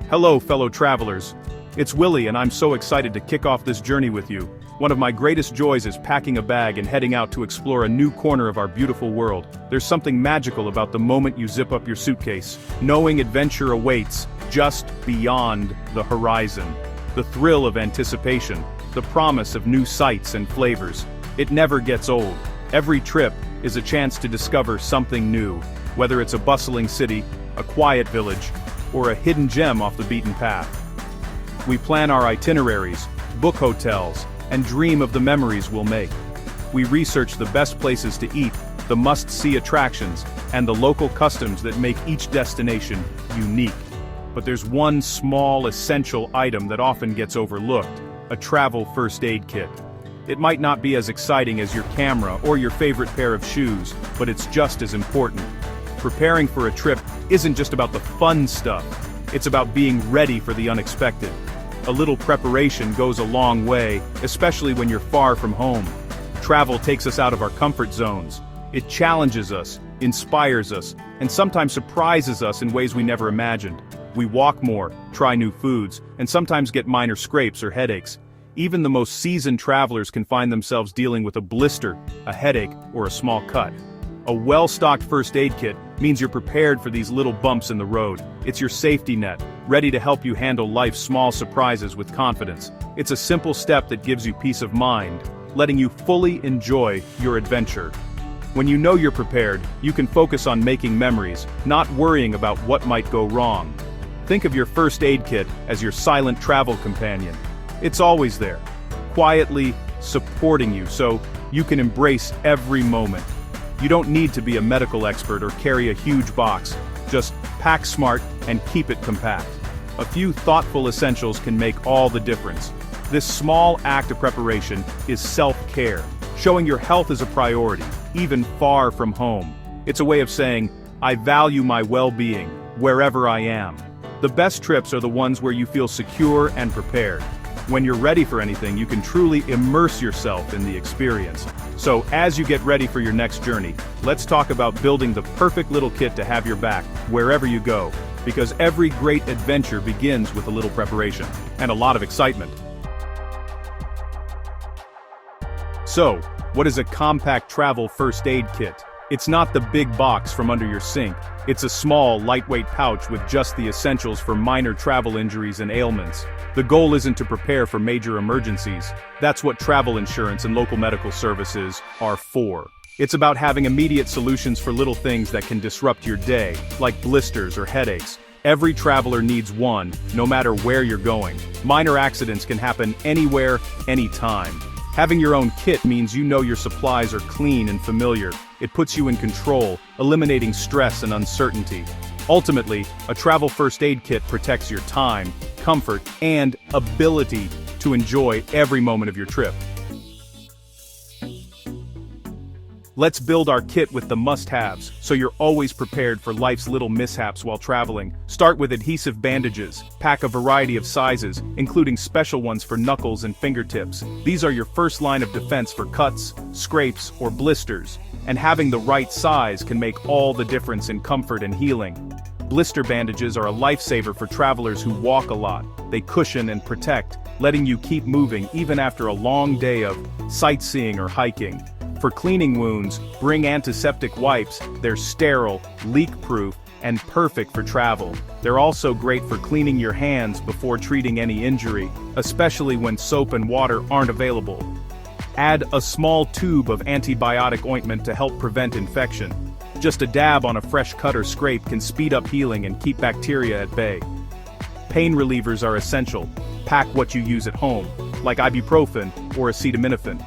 Hello, fellow travelers. It's Willie, and I'm so excited to kick off this journey with you. One of my greatest joys is packing a bag and heading out to explore a new corner of our beautiful world. There's something magical about the moment you zip up your suitcase, knowing adventure awaits just beyond the horizon. The thrill of anticipation, the promise of new sights and flavors. It never gets old. Every trip is a chance to discover something new, whether it's a bustling city, a quiet village, or a hidden gem off the beaten path. We plan our itineraries, book hotels, and dream of the memories we'll make. We research the best places to eat, the must-see attractions, and the local customs that make each destination unique. But there's one small, essential item that often gets overlooked: a travel first aid kit. It might not be as exciting as your camera or your favorite pair of shoes, but it's just as important. Preparing for a trip isn't just about the fun stuff, it's about being ready for the unexpected. A little preparation goes a long way, especially when you're far from home. Travel takes us out of our comfort zones. It challenges us, inspires us, and sometimes surprises us in ways we never imagined. We walk more, try new foods, and sometimes get minor scrapes or headaches. Even the most seasoned travelers can find themselves dealing with a blister, a headache, or a small cut. A well-stocked first aid kit means you're prepared for these little bumps in the road. It's your safety net, ready to help you handle life's small surprises with confidence. It's a simple step that gives you peace of mind, letting you fully enjoy your adventure. When you know you're prepared, you can focus on making memories, not worrying about what might go wrong. Think of your first aid kit as your silent travel companion. It's always there, quietly supporting you so you can embrace every moment. You don't need to be a medical expert or carry a huge box. Just pack smart and keep it compact. A few thoughtful essentials can make all the difference. This small act of preparation is self-care, showing your health is a priority, even far from home. It's a way of saying, I value my well-being, wherever I am. The best trips are the ones where you feel secure and prepared. When you're ready for anything, you can truly immerse yourself in the experience. So, as you get ready for your next journey, let's talk about building the perfect little kit to have your back, wherever you go. Because every great adventure begins with a little preparation, and a lot of excitement. So, what is a compact travel first aid kit? It's not the big box from under your sink. It's a small, lightweight pouch with just the essentials for minor travel injuries and ailments. The goal isn't to prepare for major emergencies. That's what travel insurance and local medical services are for. It's about having immediate solutions for little things that can disrupt your day, like blisters or headaches. Every traveler needs one, no matter where you're going. Minor accidents can happen anywhere, anytime. Having your own kit means you know your supplies are clean and familiar. It puts you in control, eliminating stress and uncertainty. Ultimately, a travel first aid kit protects your time, comfort, and ability to enjoy every moment of your trip. Let's build our kit with the must-haves, so you're always prepared for life's little mishaps while traveling. Start with adhesive bandages. Pack a variety of sizes, including special ones for knuckles and fingertips. These are your first line of defense for cuts, scrapes, or blisters. And having the right size can make all the difference in comfort and healing. Blister bandages are a lifesaver for travelers who walk a lot. They cushion and protect, letting you keep moving even after a long day of sightseeing or hiking. For cleaning wounds, bring antiseptic wipes. They're sterile, leak-proof, and perfect for travel. They're also great for cleaning your hands before treating any injury, especially when soap and water aren't available. Add a small tube of antibiotic ointment to help prevent infection. Just a dab on a fresh cut or scrape can speed up healing and keep bacteria at bay. Pain relievers are essential. Pack what you use at home, like ibuprofen or acetaminophen.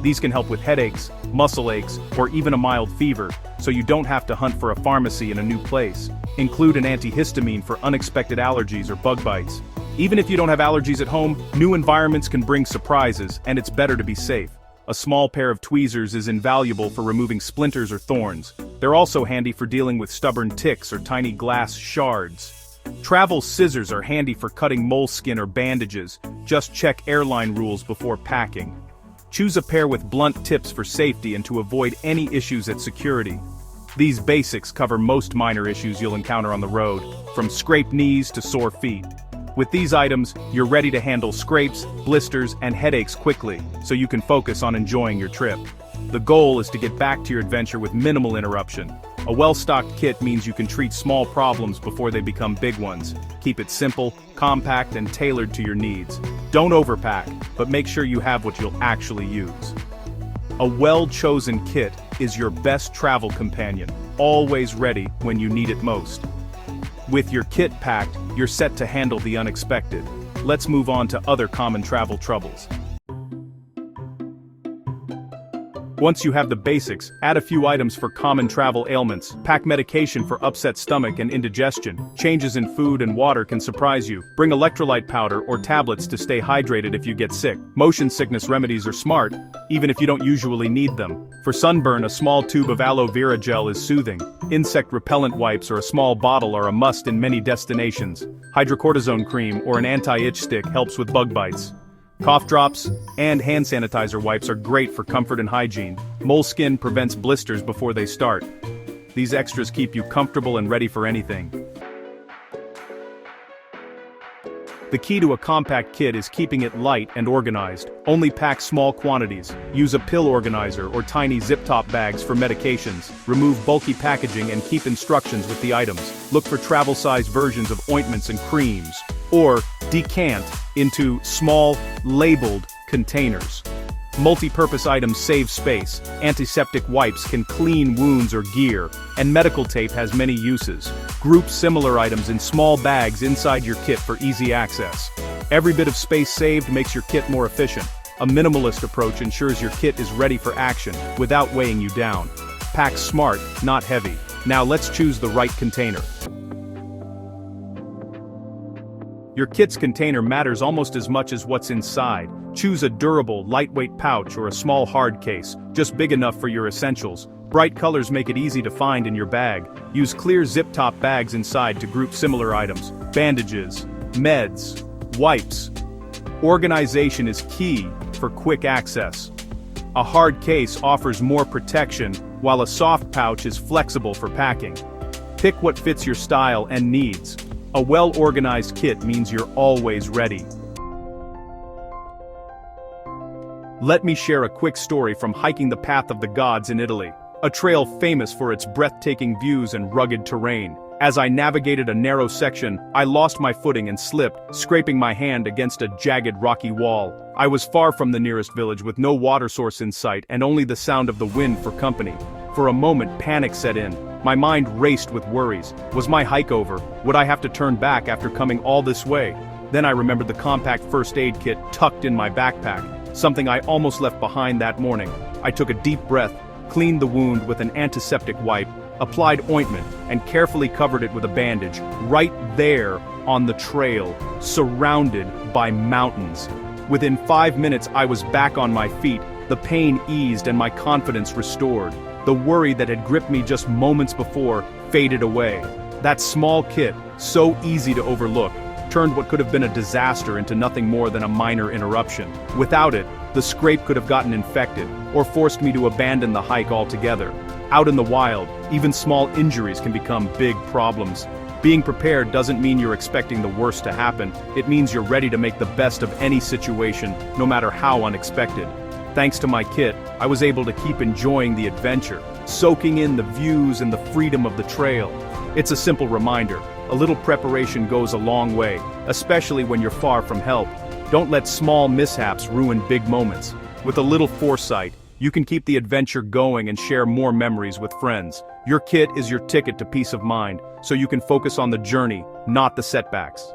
These can help with headaches, muscle aches, or even a mild fever, so you don't have to hunt for a pharmacy in a new place. Include an antihistamine for unexpected allergies or bug bites. Even if you don't have allergies at home, new environments can bring surprises, and it's better to be safe. A small pair of tweezers is invaluable for removing splinters or thorns. They're also handy for dealing with stubborn ticks or tiny glass shards. Travel scissors are handy for cutting moleskin or bandages. Just check airline rules before packing. Choose a pair with blunt tips for safety and to avoid any issues at security. These basics cover most minor issues you'll encounter on the road, from scraped knees to sore feet. With these items, you're ready to handle scrapes, blisters, and headaches quickly, so you can focus on enjoying your trip. The goal is to get back to your adventure with minimal interruption. A well-stocked kit means you can treat small problems before they become big ones. Keep it simple, compact, and tailored to your needs. Don't overpack, but make sure you have what you'll actually use. A well-chosen kit is your best travel companion, always ready when you need it most. With your kit packed, you're set to handle the unexpected. Let's move on to other common travel troubles. Once you have the basics, add a few items for common travel ailments. Pack medication for upset stomach and indigestion. Changes in food and water can surprise you. Bring electrolyte powder or tablets to stay hydrated if you get sick. Motion sickness remedies are smart, even if you don't usually need them. For sunburn, a small tube of aloe vera gel is soothing. Insect repellent wipes or a small bottle are a must in many destinations. Hydrocortisone cream or an anti-itch stick helps with bug bites. Cough drops and hand sanitizer wipes are great for comfort and hygiene. Moleskin prevents blisters before they start. These extras keep you comfortable and ready for anything. The key to a compact kit is keeping it light and organized. Only pack small quantities. Use a pill organizer or tiny zip-top bags for medications. Remove bulky packaging and keep instructions with the items. Look for travel-sized versions of ointments and creams. Or decant into small, labeled containers. Multi-purpose items save space. Antiseptic wipes can clean wounds or gear, and medical tape has many uses. Group similar items in small bags inside your kit for easy access. Every bit of space saved makes your kit more efficient. A minimalist approach ensures your kit is ready for action, without weighing you down. Pack smart, not heavy. Now let's choose the right container. Your kit's container matters almost as much as what's inside. Choose a durable, lightweight pouch or a small hard case, just big enough for your essentials. Bright colors make it easy to find in your bag. Use clear zip-top bags inside to group similar items. Bandages, meds, wipes. Organization is key for quick access. A hard case offers more protection, while a soft pouch is flexible for packing. Pick what fits your style and needs. A well-organized kit means you're always ready. Let me share a quick story from hiking the Path of the Gods in Italy, a trail famous for its breathtaking views and rugged terrain. As I navigated a narrow section, I lost my footing and slipped, scraping my hand against a jagged rocky wall. I was far from the nearest village with no water source in sight and only the sound of the wind for company. For a moment, panic set in. My mind raced with worries. Was my hike over? Would I have to turn back after coming all this way? Then I remembered the compact first aid kit tucked in my backpack, something I almost left behind that morning. I took a deep breath, cleaned the wound with an antiseptic wipe, applied ointment, and carefully covered it with a bandage, right there on the trail, surrounded by mountains. Within 5 minutes I was back on my feet, the pain eased and my confidence restored. The worry that had gripped me just moments before faded away. That small kit, so easy to overlook, turned what could have been a disaster into nothing more than a minor interruption. Without it, the scrape could have gotten infected, or forced me to abandon the hike altogether. Out in the wild, even small injuries can become big problems. Being prepared doesn't mean you're expecting the worst to happen. It means you're ready to make the best of any situation, no matter how unexpected. Thanks to my kit, I was able to keep enjoying the adventure, soaking in the views and the freedom of the trail. It's a simple reminder, a little preparation goes a long way, especially when you're far from help. Don't let small mishaps ruin big moments. With a little foresight, you can keep the adventure going and share more memories with friends. Your kit is your ticket to peace of mind, so you can focus on the journey, not the setbacks.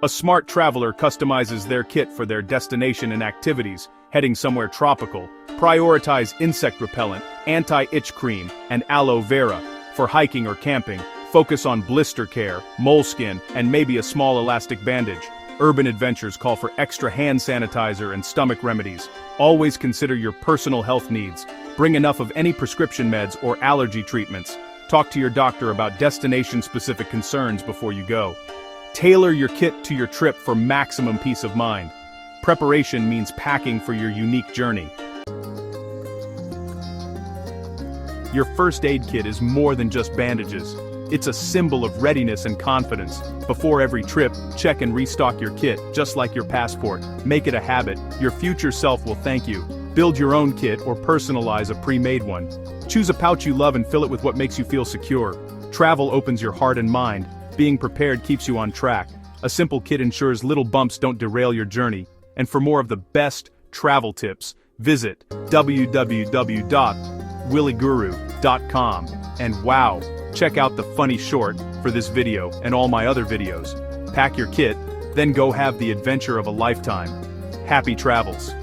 A smart traveler customizes their kit for their destination and activities. Heading somewhere tropical, prioritize insect repellent, anti-itch cream, and aloe vera. For hiking or camping, focus on blister care, moleskin, and maybe a small elastic bandage. Urban adventures call for extra hand sanitizer and stomach remedies. Always consider your personal health needs. Bring enough of any prescription meds or allergy treatments. Talk to your doctor about destination-specific concerns before you go. Tailor your kit to your trip for maximum peace of mind. Preparation means packing for your unique journey. Your first aid kit is more than just bandages. It's a symbol of readiness and confidence. Before every trip, check and restock your kit, just like your passport. Make it a habit. Your future self will thank you. Build your own kit or personalize a pre-made one. Choose a pouch you love and fill it with what makes you feel secure. Travel opens your heart and mind. Being prepared keeps you on track. A simple kit ensures little bumps don't derail your journey. And for more of the best travel tips, visit www.willieguru.com. And wow, check out the funny short for this video and all my other videos. Pack your kit, then go have the adventure of a lifetime. Happy travels.